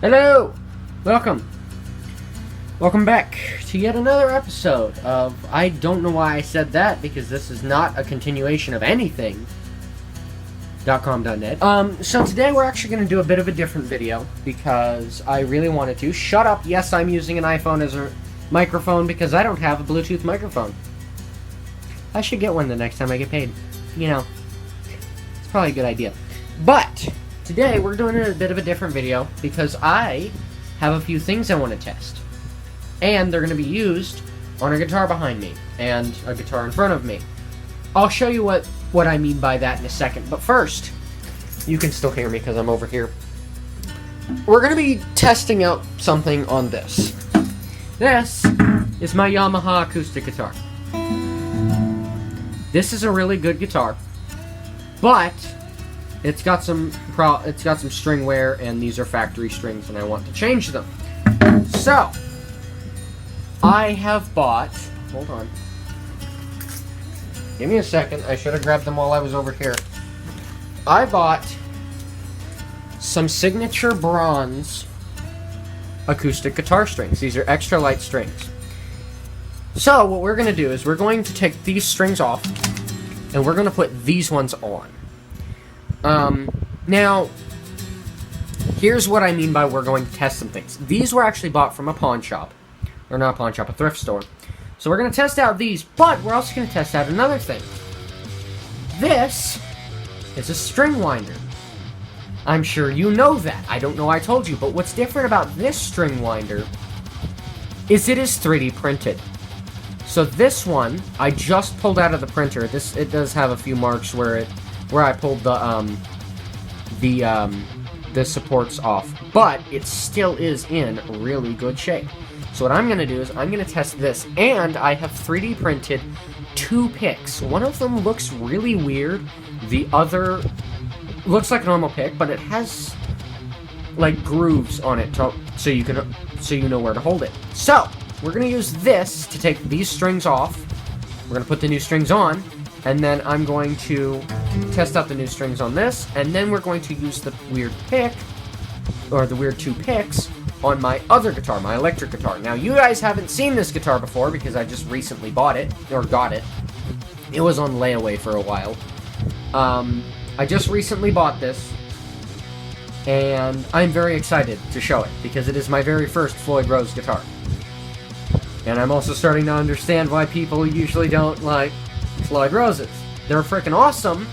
Hello! Welcome back to yet another episode of I don't know why I said that, because this is not a continuation of anything .com.net. So today we're actually going to do a bit of a different video, because I really wanted to. Shut up! Yes, I'm using an iPhone as a microphone, because I don't have a Bluetooth microphone. I should get one the next time I get paid. You know, it's probably a good idea. But today we're doing a bit of a different video, because I have a few things I want to test. And they're going to be used on a guitar behind me, and a guitar in front of me. I'll show you what I mean by that in a second, but first, you can still hear me because I'm over here. We're going to be testing out something on this. This is my Yamaha acoustic guitar. This is a really good guitar, but it's got some string wear, and these are factory strings, and I want to change them. So I have bought. Hold on. Give me a second. I should have grabbed them while I was over here. I bought some signature bronze acoustic guitar strings. These are extra light strings. So what we're going to do is we're going to take these strings off, and we're going to put these ones on. Now, here's what I mean by we're going to test some things. These were actually bought from a pawn shop. Or not a pawn shop, a thrift store. So we're going to test out these, but we're also going to test out another thing. This is a string winder. I'm sure you know that. I don't know I told you, but what's different about this string winder is it is 3D printed. So this one, I just pulled out of the printer. It does have a few marks where I pulled the supports off, but it still is in really good shape. So what I'm going to do is I'm going to test this, and I have 3D printed 2 picks. One of them looks really weird. The other looks like a normal pick, but it has like grooves on it so you know where to hold it. So we're going to use this to take these strings off. We're going to put the new strings on, and then I'm going to test out the new strings on this, and then we're going to use the weird pick, or the weird 2 picks, on my other guitar, my electric guitar. Now, you guys haven't seen this guitar before because I just recently bought it, or got it. It was on layaway for a while. I just recently bought this, and I'm very excited to show it, because it is my very first Floyd Rose guitar. And I'm also starting to understand why people usually don't like Floyd Roses. They're freaking awesome,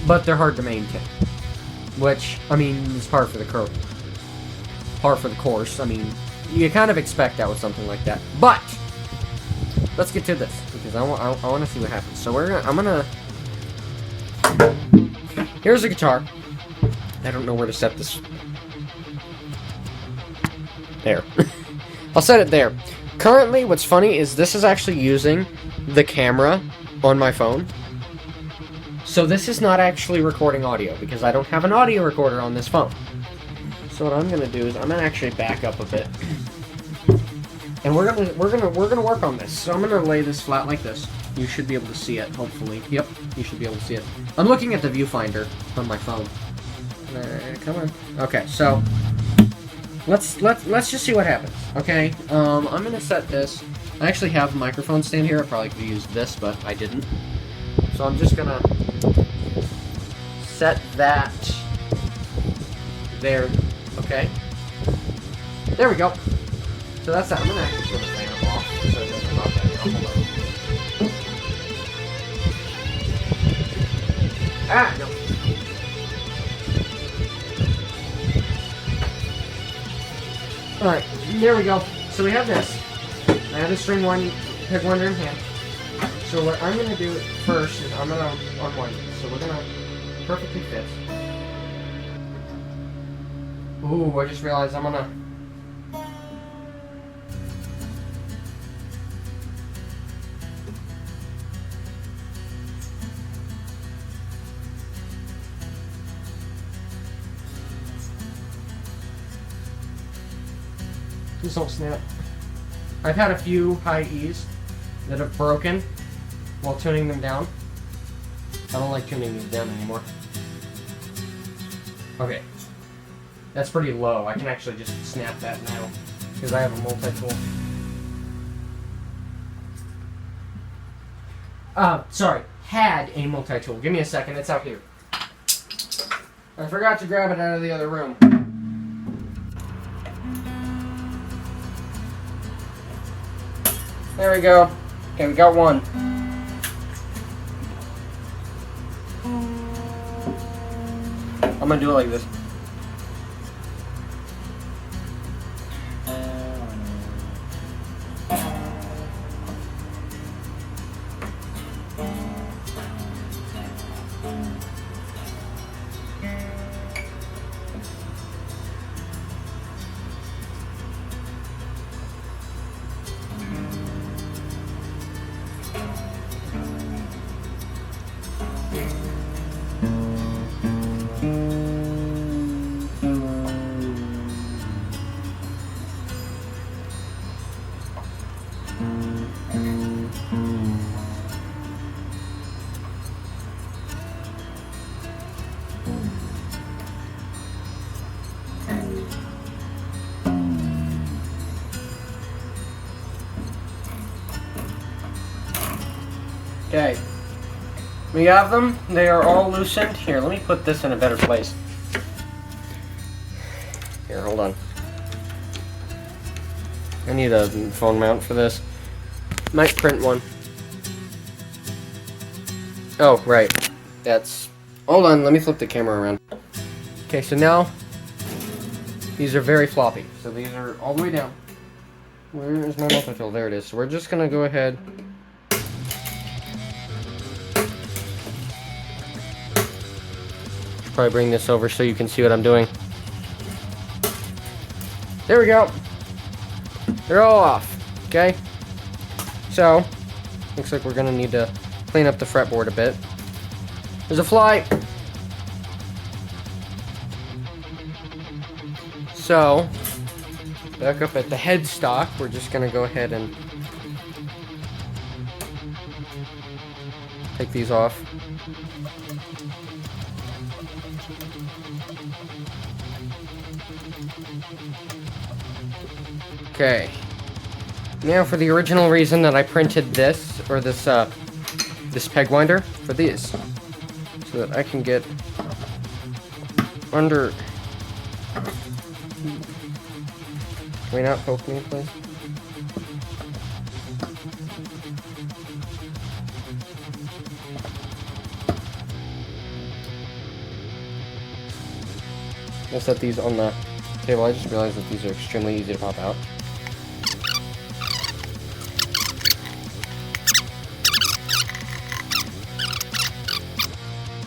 but they're hard to maintain. Which, I mean, is par for the course. I mean, you kind of expect that with something like that. But let's get to this, because I want to see what happens. So here's a guitar. I don't know where to set this. There. I'll set it there. Currently, what's funny is this is actually using the camera on my phone. So this is not actually recording audio, because I don't have an audio recorder on this phone. So what I'm gonna do is I'm gonna actually back up a bit, and we're gonna work on this. So I'm gonna lay this flat like this. You should be able to see it, hopefully. Yep, you should be able to see it. I'm looking at the viewfinder on my phone. Come on. Okay, so let's just see what happens. Okay, I'm gonna set this. I actually have a microphone stand here. I probably could have used this, but I didn't. So I'm just gonna set that there. Okay. There we go. So that's that. I'm gonna actually turn the fan off so it doesn't knock that down. Hold on. Ah, no. Alright, there we go. So we have this. I have the string pick winder in hand. So what I'm gonna do first is I'm gonna unwind it. So we're gonna perfectly fit. Ooh, I just realized I'm gonna... Please don't snap. I've had a few high E's that have broken while tuning them down. I don't like tuning these down anymore. Okay. That's pretty low. I can actually just snap that now because I have a multi-tool. Sorry, had a multi-tool. Give me a second, it's out here. I forgot to grab it out of the other room. There we go. Okay, we got one. I'm gonna do it like this. Okay, we have them. They are all loosened. Here, let me put this in a better place. Here, hold on. I need a phone mount for this. Might print one. Oh, right. That's... Hold on, let me flip the camera around. Okay, so now, these are very floppy. So these are all the way down. Where is my multi-tool? There it is. So we're just going to go ahead... Probably bring this over so you can see what I'm doing. There we go. They're all off. Okay. So, looks like we're gonna need to clean up the fretboard a bit. There's a fly. So, back up at the headstock, we're just gonna go ahead and take these off. Okay. Now for the original reason that I printed this, or this, this peg winder, for these. So that I can get under... Can we not poke me, please? I'll set these on the table. I just realized that these are extremely easy to pop out.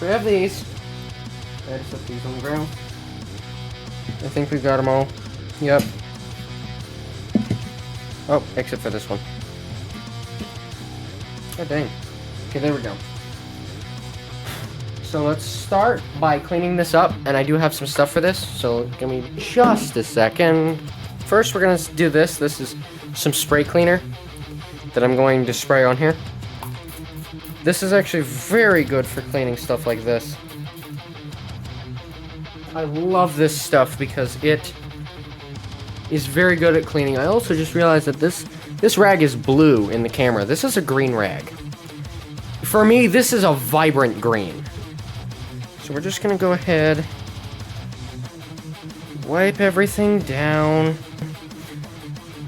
We have these. I just put these on the ground. I think we've got them all. Yep. Oh, except for this one. Oh, dang. Okay, there we go. So let's start by cleaning this up, and I do have some stuff for this, so give me just a second. First, we're gonna do this. This is some spray cleaner that I'm going to spray on here. This is actually very good for cleaning stuff like this. I love this stuff because it is very good at cleaning. I also just realized that this rag is blue in the camera. This is a green rag. For me, this is a vibrant green. So we're just gonna go ahead, wipe everything down,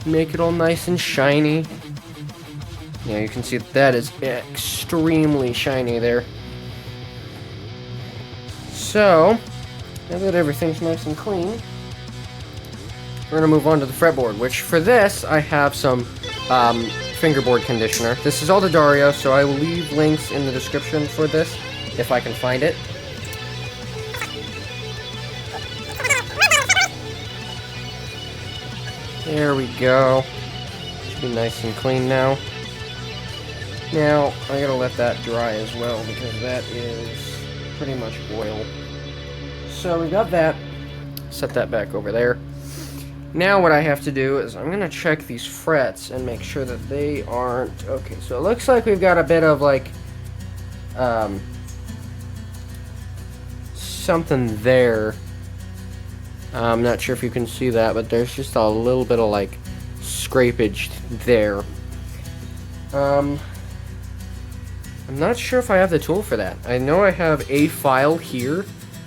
make it all nice and shiny. Yeah, you can see that is extremely shiny there. So, now that everything's nice and clean, we're gonna move on to the fretboard, which for this, I have some fingerboard conditioner. This is all the Dario, so I will leave links in the description for this, if I can find it. There we go. Should be nice and clean now. Now, I gotta let that dry as well, because that is pretty much oil. So we got that. Set that back over there. Now what I have to do is I'm gonna check these frets and make sure that they aren't... Okay, so it looks like we've got a bit of like... something there. I'm not sure if you can see that, but there's just a little bit of like scrapage there. I'm not sure if I have the tool for that. I know I have a file here,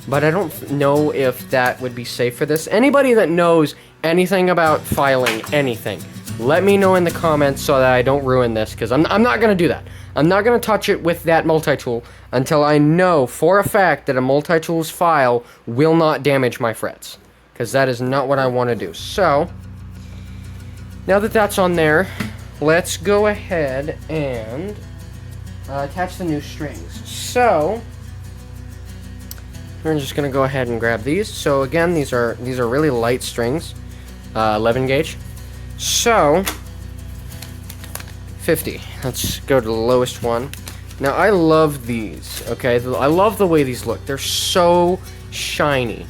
but I don't know if that would be safe for this. Anybody that knows anything about filing anything, let me know in the comments so that I don't ruin this, because I'm not going to do that. I'm not going to touch it with that multi-tool until I know for a fact that a multi-tool's file will not damage my frets, because that is not what I want to do. So, now that that's on there, let's go ahead and attach the new strings. So, we're just going to go ahead and grab these. So again, these are really light strings, 11 gauge. So, 50. Let's go to the lowest one. Now, I love these, okay? I love the way these look. They're so shiny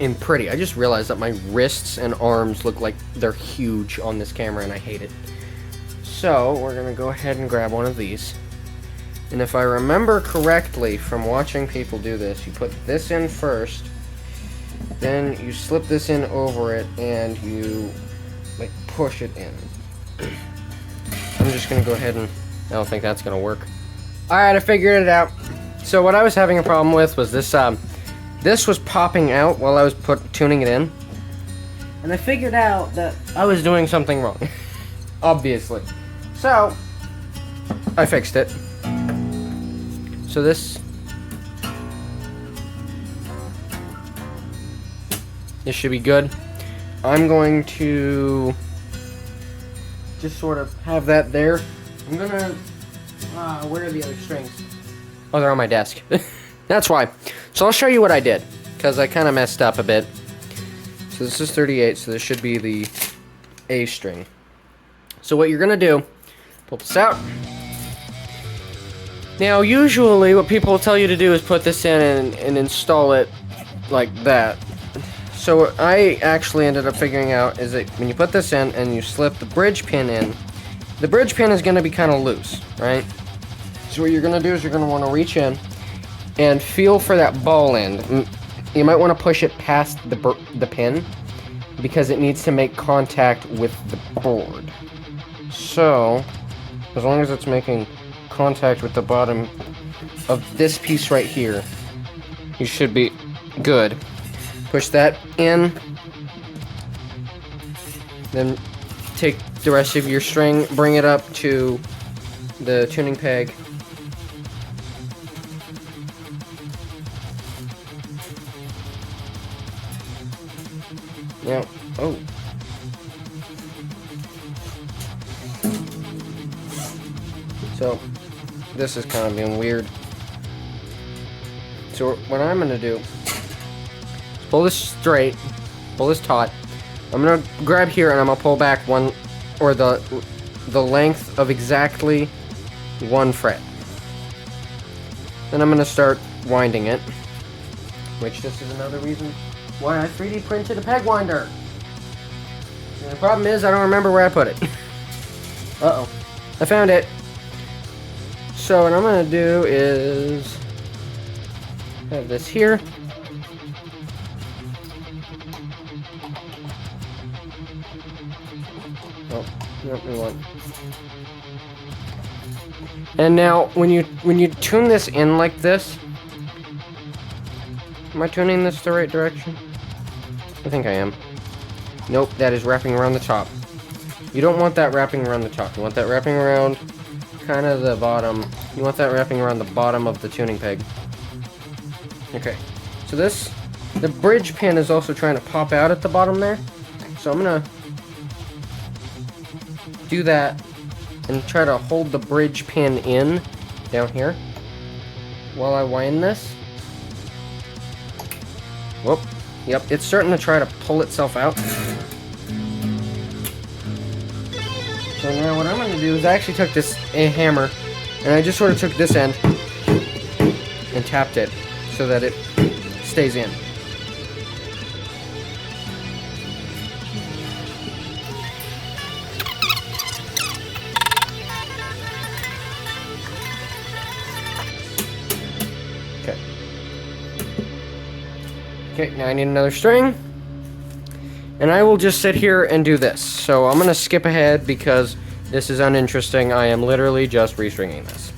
and pretty. I just realized that my wrists and arms look like they're huge on this camera, and I hate it. So, we're going to go ahead and grab one of these. And if I remember correctly from watching people do this, you put this in first, then you slip this in over it, and you, like, push it in. I'm just going to go ahead and... I don't think that's going to work. Alright, I figured it out. So what I was having a problem with was this, this was popping out while I was tuning it in. And I figured out that I was doing something wrong. Obviously. So, I fixed it. So this should be good. I'm going to just sort of have that there. I'm gonna, where are the other strings? Oh, they're on my desk. That's why. So I'll show you what I did, because I kind of messed up a bit. So this is 38, so this should be the A string. So what you're gonna do, pull this out. Now, usually what people will tell you to do is put this in and install it like that. So what I actually ended up figuring out is that when you put this in and you slip the bridge pin in, the bridge pin is going to be kind of loose, right? So what you're going to do is you're going to want to reach in and feel for that ball end. You might want to push it past the pin because it needs to make contact with the board. So, as long as it's making contact with the bottom of this piece right here, you should be good. Push that in, then take the rest of your string, bring it up to the tuning peg. Now, oh. So, this is kind of being weird. So, what I'm going to do, pull this straight, pull this taut. I'm going to grab here and I'm going to pull back one, or the length of exactly one fret. Then I'm going to start winding it, which this is another reason why I 3D printed a peg winder. And the problem is I don't remember where I put it. Uh-oh. I found it. So what I'm going to do is have this here. Oh, no, we want. And now when you tune this in like this, am I tuning this the right direction? I think I am. Nope, that is wrapping around the top. You don't want that wrapping around the top. You want that wrapping around kind of the bottom. You want that wrapping around the bottom of the tuning peg. Okay, so the bridge pin is also trying to pop out at the bottom there. So I'm gonna do that and try to hold the bridge pin in down here while I wind this. Whoop. Yep, it's starting to try to pull itself out. So now what I'm going to do is I actually took this hammer and I just sort of took this end and tapped it so that it stays in. Okay, now I need another string. And I will just sit here and do this. So I'm going to skip ahead because this is uninteresting. I am literally just restringing this.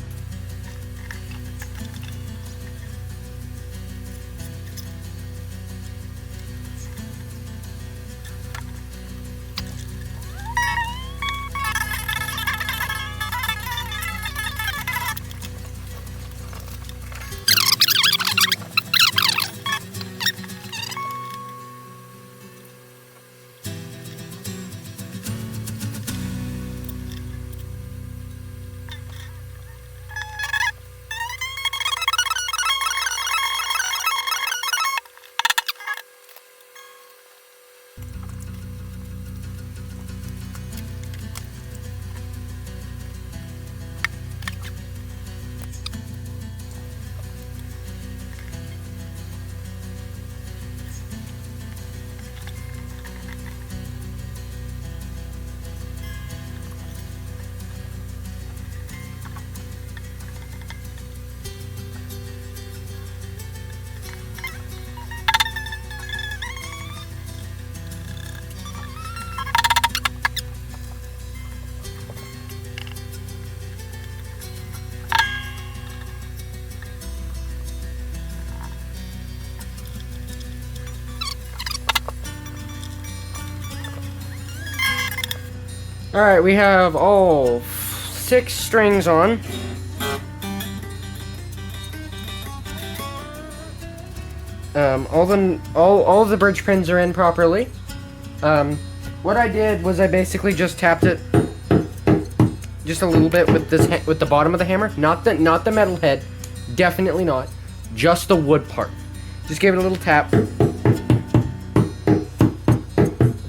Alright, we have all 6 strings on. All of the bridge pins are in properly. What I did was I basically just tapped it just a little bit with this with the bottom of the hammer, not the metal head, definitely not, just the wood part. Just gave it a little tap.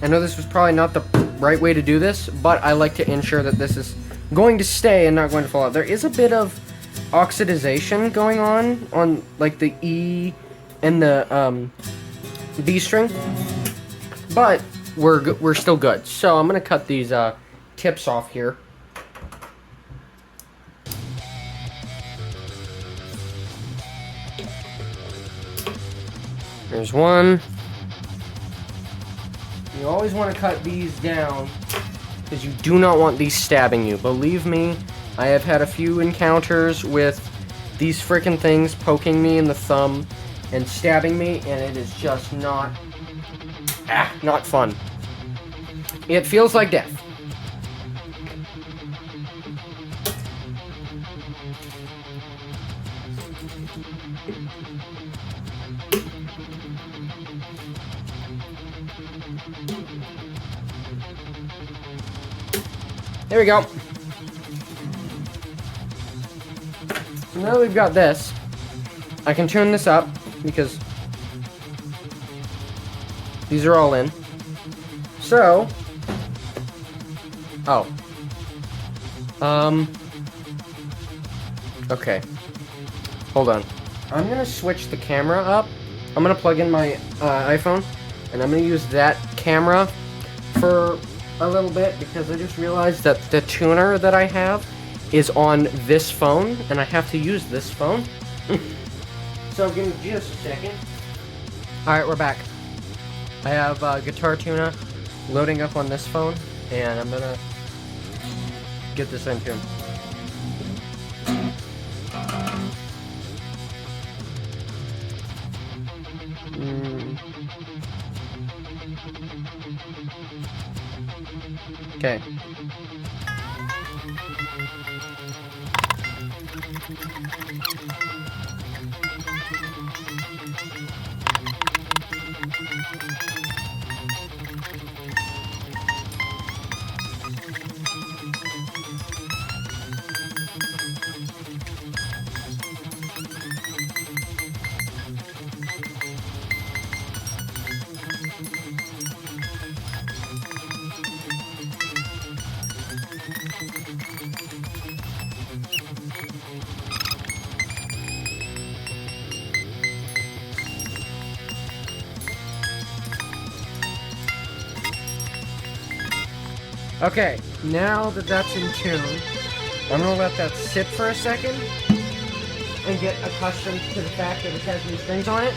I know this was probably not the right way to do this, but I like to ensure that this is going to stay and not going to fall out. There is a bit of oxidization going on like the E and the B string, but we're still good. So I'm gonna cut these tips off here. There's one. You always want to cut these down because you do not want these stabbing you. Believe me, I have had a few encounters with these frickin' things poking me in the thumb and stabbing me, and it is just not fun. It feels like death. There we go. So now that we've got this, I can tune this up because these are all in. So, okay. Hold on. I'm gonna switch the camera up. I'm gonna plug in my iPhone, and I'm gonna use that camera for a little bit because I just realized that the tuner that I have is on this phone, and I have to use this phone. So give me just a second. Alright, we're back. I have Guitar Tuna loading up on this phone, and I'm gonna get this in tune. Okay. Okay, now that that's in tune, I'm gonna let that sit for a second and get accustomed to the fact that it has new strings on it.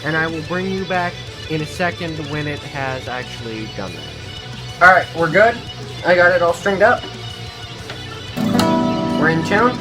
and I will bring you back in a second when it has actually done that. Alright, we're good. I got it all stringed up. We're in tune.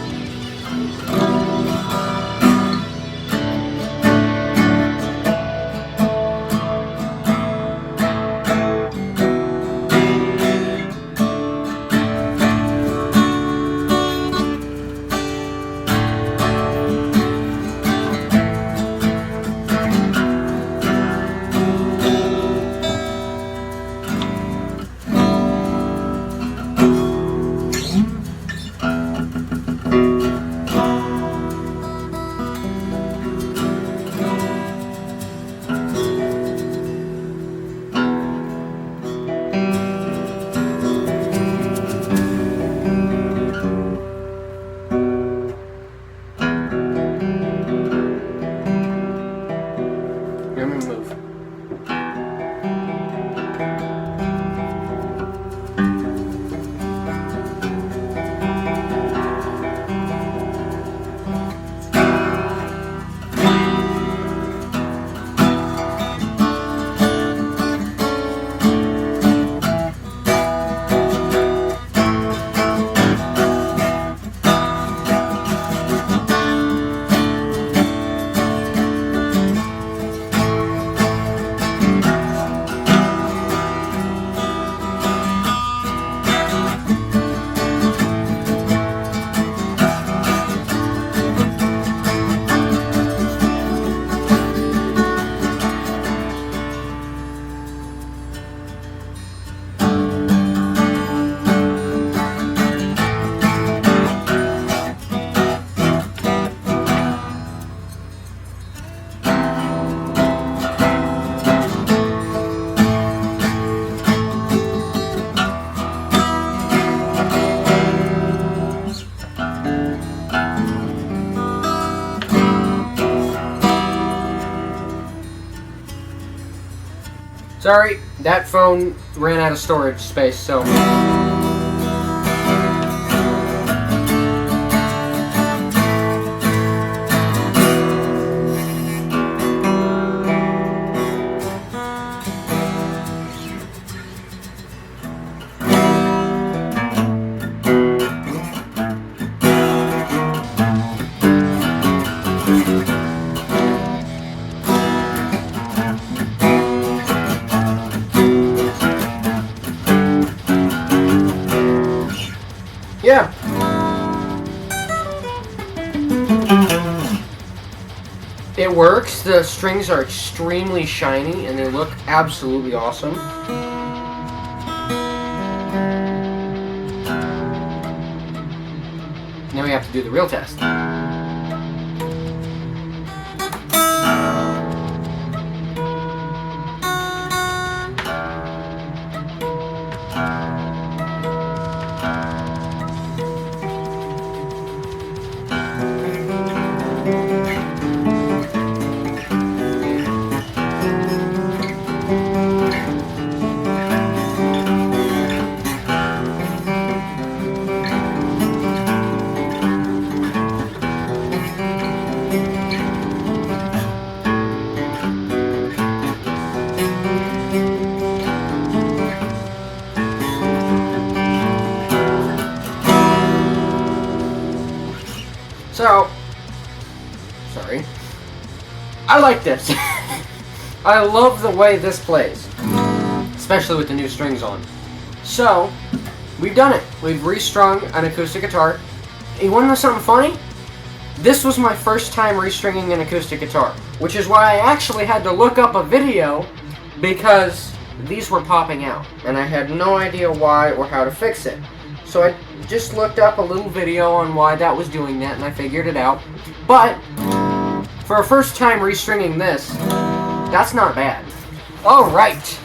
Sorry, that phone ran out of storage space, so... yeah. It works. The strings are extremely shiny and they look absolutely awesome. Now we have to do the real test. So, sorry. I like this. I love the way this plays, especially with the new strings on. So, we've done it. We've restrung an acoustic guitar. You want to know something funny? This was my first time restringing an acoustic guitar, which is why I actually had to look up a video because these were popping out, and I had no idea why or how to fix it. So I just looked up a little video on why that was doing that, and I figured it out. But, for a first time restringing this, that's not bad. Alright,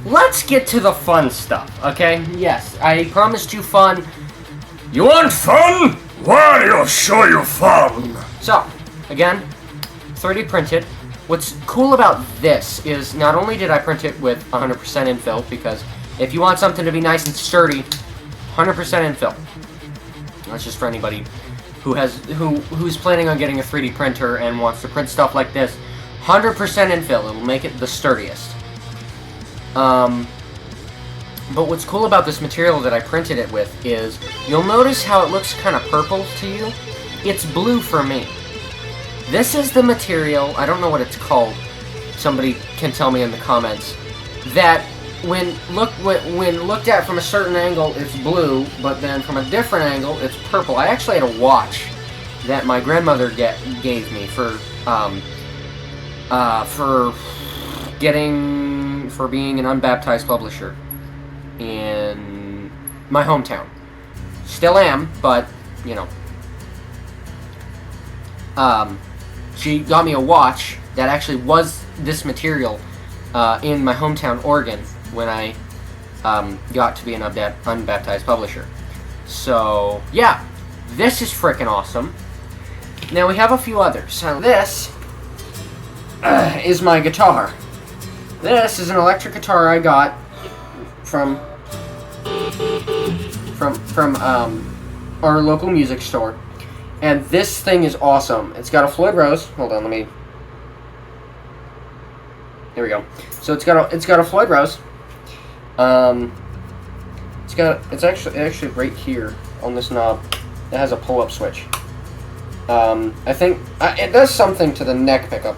let's get to the fun stuff, okay? Yes, I promised you fun. You want fun? Well, I'll show you fun. So, again, 3D printed. What's cool about this is not only did I print it with 100% infill, because if you want something to be nice and sturdy, 100% infill. That's just for anybody who's planning on getting a 3D printer and wants to print stuff like this 100% infill. It'll make it the sturdiest. But what's cool about this material that I printed it with is, you'll notice how it looks kind of purple to you? It's blue for me. This is the material, I don't know what it's called, somebody can tell me in the comments, that when looked at from a certain angle, it's blue, but then from a different angle, it's purple. I actually had a watch that my grandmother gave me for being an unbaptized publisher in my hometown. Still am, but, you know. She got me a watch that actually was this material in my hometown, Oregon, when I got to be an unbaptized publisher. So, yeah, this is freaking awesome. Now, we have a few others. So, this is my guitar. This is an electric guitar I got from our local music store. And this thing is awesome. It's got a Floyd Rose. Hold on, let me... Here we go. So it's got a Floyd Rose. It's actually right here on this knob. It has a pull-up switch. I think it does something to the neck pickup.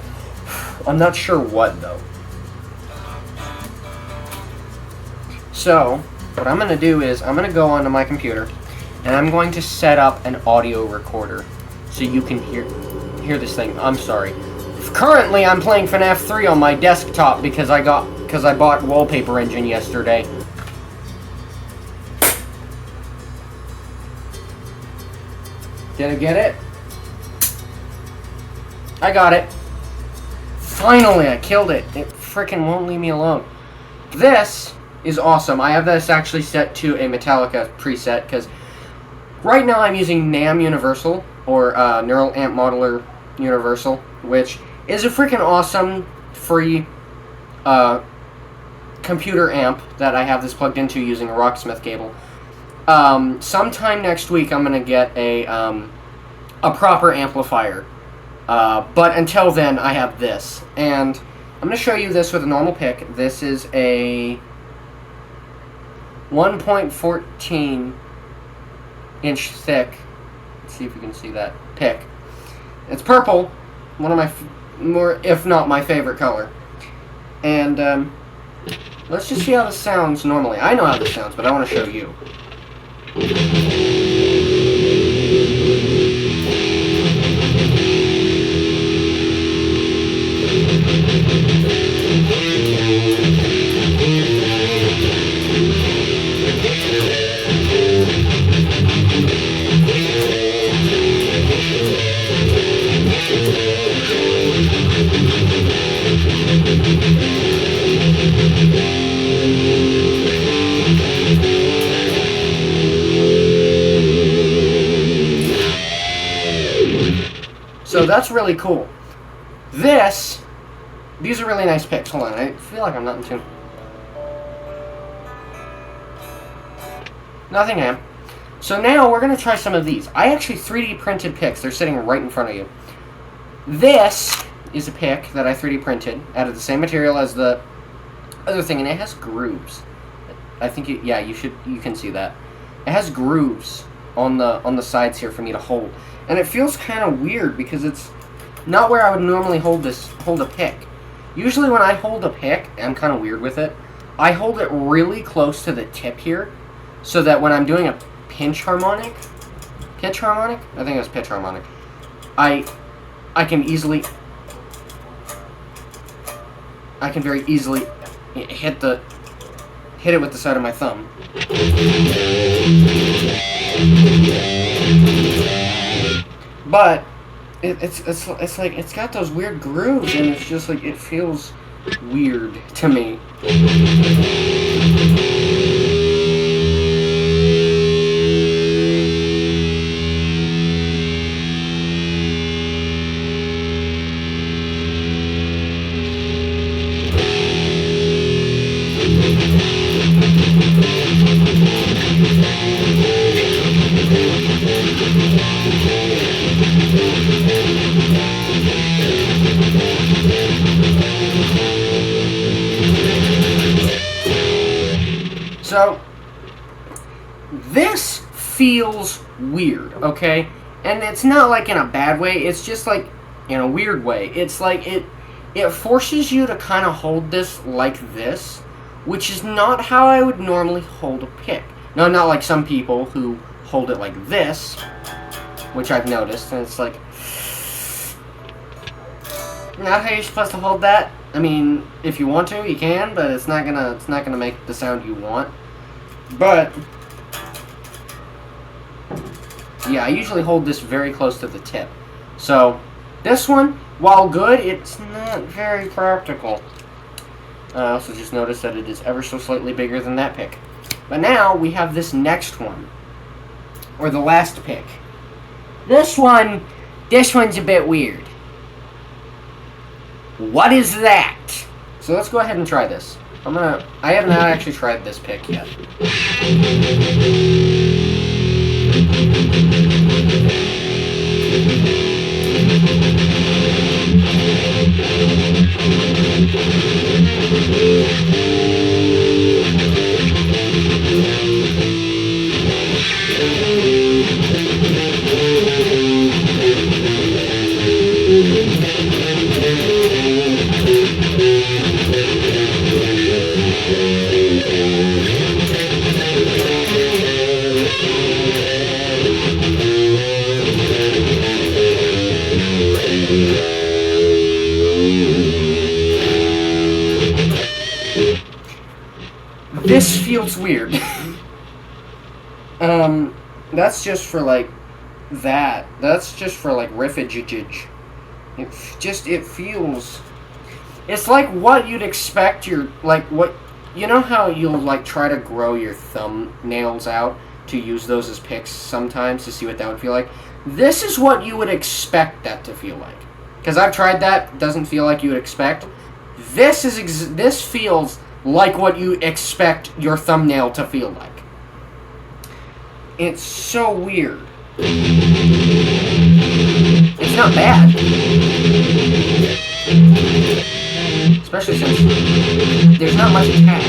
I'm not sure what though. So what I'm gonna do is I'm gonna go onto my computer and I'm going to set up an audio recorder so you can hear this thing. I'm sorry. Currently, I'm playing FNAF 3 on my desktop because I bought Wallpaper Engine yesterday. Did I get it? I got it. Finally, I killed it. It frickin' won't leave me alone. This is awesome. I have this actually set to a Metallica preset because right now I'm using NAM Universal, or Neural Amp Modeler Universal, which is a freaking awesome free computer amp that I have this plugged into using a Rocksmith cable. Sometime next week I'm going to get a proper amplifier. But until then, I have this. And I'm going to show you this with a normal pick. This is a 1.14 inch thick, let's see if you can see that, pick. It's purple, one of my if not my favorite color. And let's just see how this sounds normally. I know how this sounds, but I want to show you. So that's really cool. These are really nice picks. Hold on, I feel like I'm not in tune. Nothing I am. So now we're going to try some of these. I actually 3D printed picks. They're sitting right in front of you. This is a pick that I 3D printed out of the same material as the other thing, and it has grooves. I think you can see that. It has grooves on the sides here for me to hold. And it feels kind of weird because it's not where I would normally hold a pick. Usually when I hold a pick, I'm kind of weird with it. I hold it really close to the tip here so that when I'm doing a pitch harmonic, I think it was pitch harmonic, I can very easily hit it with the side of my thumb. But it's like it's got those weird grooves, and it's just like it feels weird to me. So, this feels weird, okay? And it's not like in a bad way, it's just like in a weird way. It's like it forces you to kind of hold this like this, which is not how I would normally hold a pick. No, not like some people who hold it like this, which I've noticed, and it's like, not how you're supposed to hold that. I mean, if you want to, you can, but it's not gonna make the sound you want. But yeah, I usually hold this very close to the tip. So this one, while good, it's not very practical. I also just noticed that it is ever so slightly bigger than that pick. But now we have this next one, or the last pick. This one's a bit weird. What is that? So let's go ahead and try this. I have not actually tried this pick yet. This feels weird. That's just for like that. That's just for like riffage. It feels. It's like what you'd expect you know how you'll like try to grow your thumbnails out to use those as picks sometimes to see what that would feel like? This is what you would expect that to feel like. Because I've tried that, it doesn't feel like you would expect. This feels like what you expect your thumbnail to feel like. It's so weird. It's not bad. Especially since there's not much attack.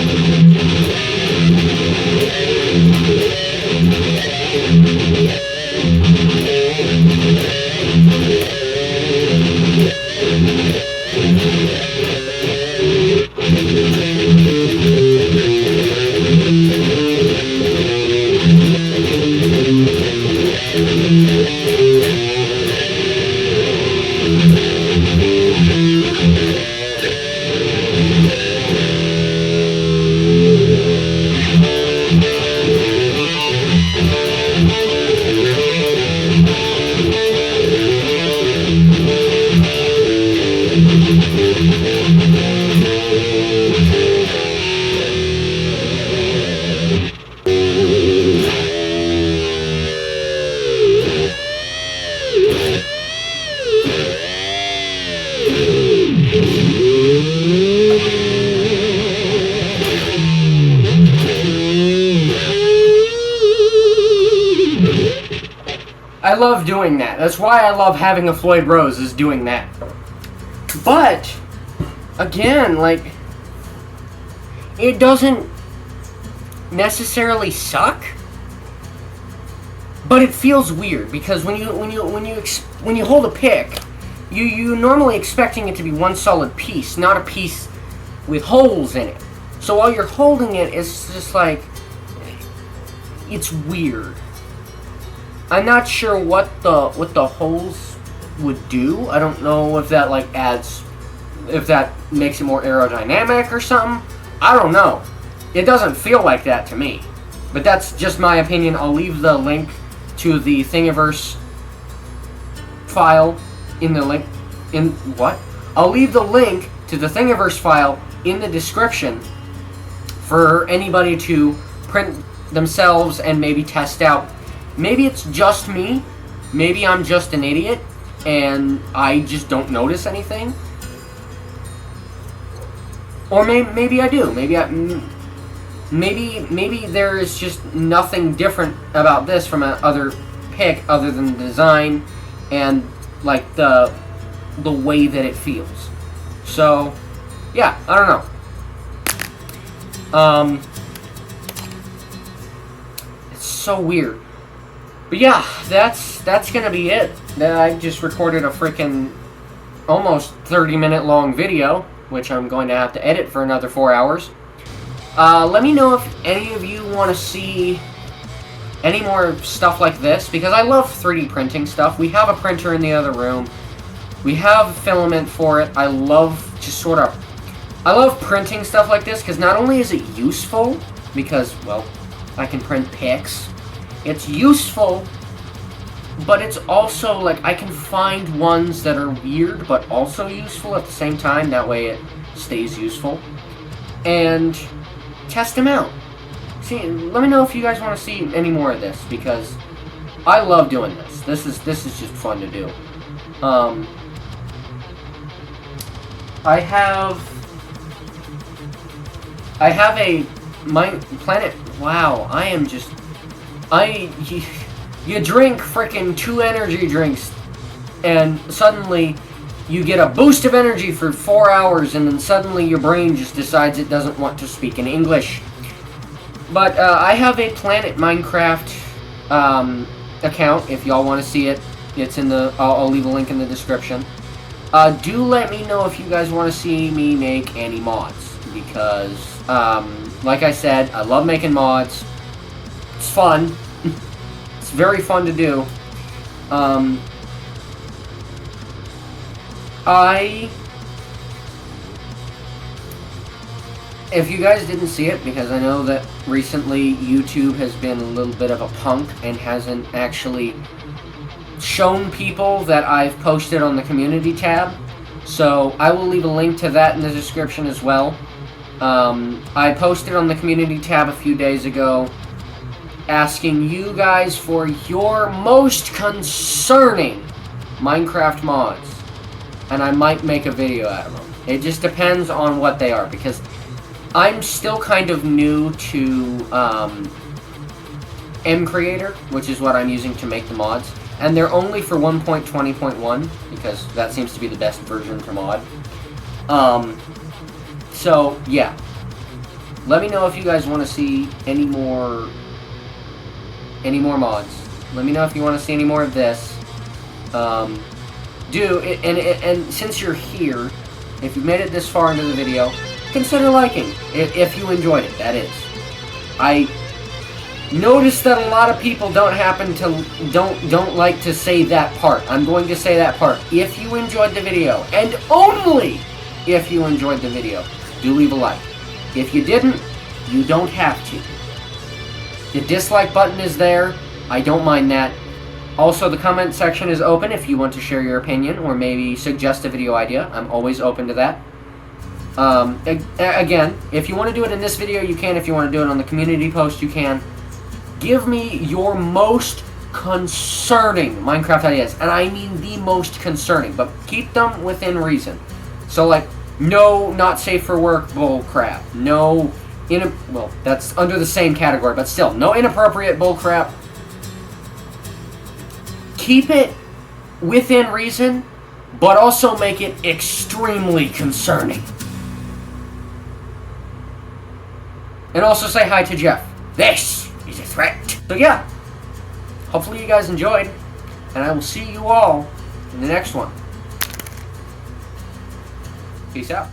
I love doing that. That's why I love having a Floyd Rose, is doing that. But, again, like, it doesn't necessarily suck, but it feels weird because when you hold a pick, you normally expecting it to be one solid piece, not a piece with holes in it. So while you're holding it, it's just like, it's weird. I'm not sure what the holes would do. I don't know if that like if that makes it more aerodynamic or something. I don't know. It doesn't feel like that to me. But that's just my opinion. I'll leave the link to the Thingiverse file in the link I'll leave the link to the Thingiverse file in the description for anybody to print themselves and maybe test out. Maybe it's just me. Maybe I'm just an idiot and I just don't notice anything. Or maybe I do. Maybe there is just nothing different about this from another pick other than the design and like the way that it feels. So, yeah, I don't know. so weird. But yeah, that's gonna be it. I just recorded a freaking almost 30-minute long video, which I'm going to have to edit for another 4 hours. Let me know if any of you want to see any more stuff like this, because I love 3D printing stuff. We have a printer in the other room. We have filament for it. I love printing stuff like this, because not only is it useful, because, well, I can print pics. It's useful, but it's also, like, I can find ones that are weird, but also useful at the same time. That way it stays useful. And test them out. See, let me know if you guys want to see any more of this, because I love doing this. This is just fun to do. I have a planet. Wow, you drink frickin' 2 energy drinks, and suddenly you get a boost of energy for 4 hours, and then suddenly your brain just decides it doesn't want to speak in English. But I have a Planet Minecraft account. If y'all want to see it, it's in the. I'll leave a link in the description. Do let me know if you guys want to see me make any mods, because, like I said, I love making mods. It's fun. It's very fun to do. If you guys didn't see it, because I know that recently YouTube has been a little bit of a punk and hasn't actually shown people that I've posted on the community tab, so I will leave a link to that in the description as well. I posted on the community tab a few days ago asking you guys for your most concerning Minecraft mods, and I might make a video out of them. It just depends on what they are, because I'm still kind of new to mCreator, which is what I'm using to make the mods. And they're only for 1.20.1, because that seems to be the best version to mod. So, yeah. Let me know if you guys want to see any more mods. Let me know if you want to see any more of this. And since you're here, if you made it this far into the video, consider liking, if you enjoyed it, that is. I noticed that a lot of people don't like to say that part. I'm going to say that part. If you enjoyed the video, and only if you enjoyed the video, do leave a like. If you didn't, you don't have to. The dislike button is there. I don't mind that. Also, the comment section is open if you want to share your opinion or maybe suggest a video idea. I'm always open to that. Again, if you want to do it in this video, you can. If you want to do it on the community post, you can. Give me your most concerning Minecraft ideas, and I mean the most concerning, but keep them within reason. So, like, no not safe for work bull crap. No, well, that's under the same category, but still, no inappropriate bull crap. Keep it within reason, but also make it extremely concerning. And also say hi to Jeff. This is a threat. So yeah, hopefully you guys enjoyed, and I will see you all in the next one. Peace out.